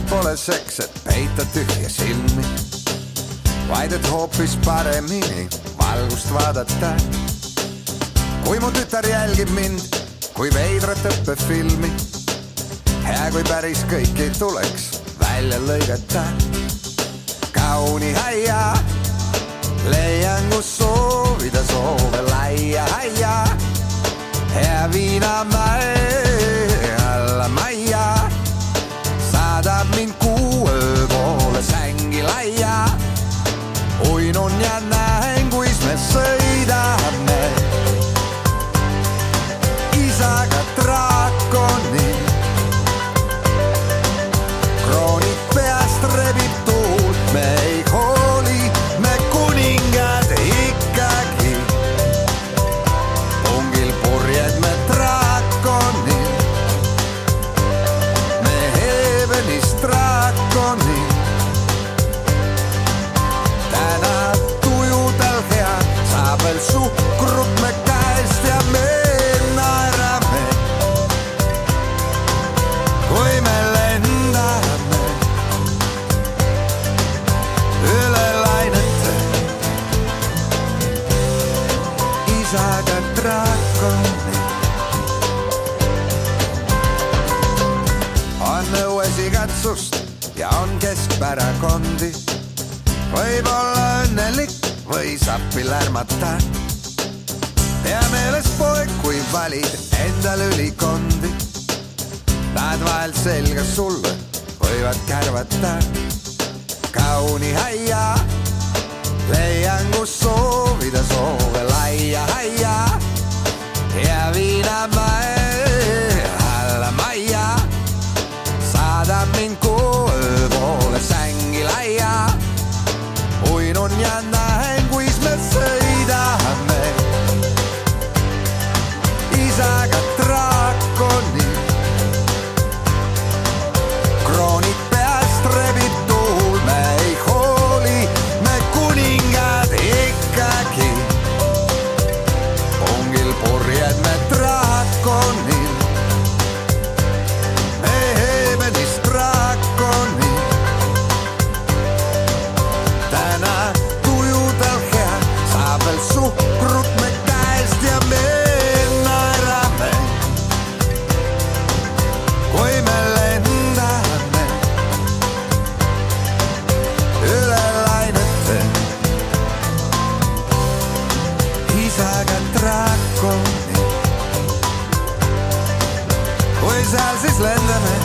pole seks, et peita tühja silmi, vaid et hoopis paremini valgust vaadata. Kui mu tütar jälgib mind, kui veidrat õppefilmi, hea kui päris kõiki tuleks välja lõigata. Kauni haia, leian kus soovida soove laia haia, hea viinamäe alla majja, saadab mind kuue poole sängi laia. Uinun ja näen, kuis me sõidame isaga draakoni. Kroonid peast rebib tuult, me ei hooli, me kuningad ikkagi. Pungil purjed me draakoni, me Heavenis draakoni. Täna tuju tal hea, saab veel suhkrut me käest ja me naerame, kui me lendame üle lainete isaga draakoni. On õues igatsust ja on keskpärakondi, võib olla õnnelik või sappi lärmata. Pea meeles poeg, kui valid endal ülikondi, nad vahel selga sulle võivad kärvata. Kauni haia, leian kus soovida soove laia haia, hea viinamäe alla majja, saadab mind kuue poole sängi laia. Uinun ja näen, kuis me sõidame isaga draakoni. Kroonid peast rebib tuul, me ei hooli, me kuningad ikkagi. Pungil purjed me draakonil, me Heavenis draakoni. Täna tuju tal hea, saab veel suhkrut me käest ja me naerame, kui me lendame üle lainete isaga draakoni. Kui seal siis lendame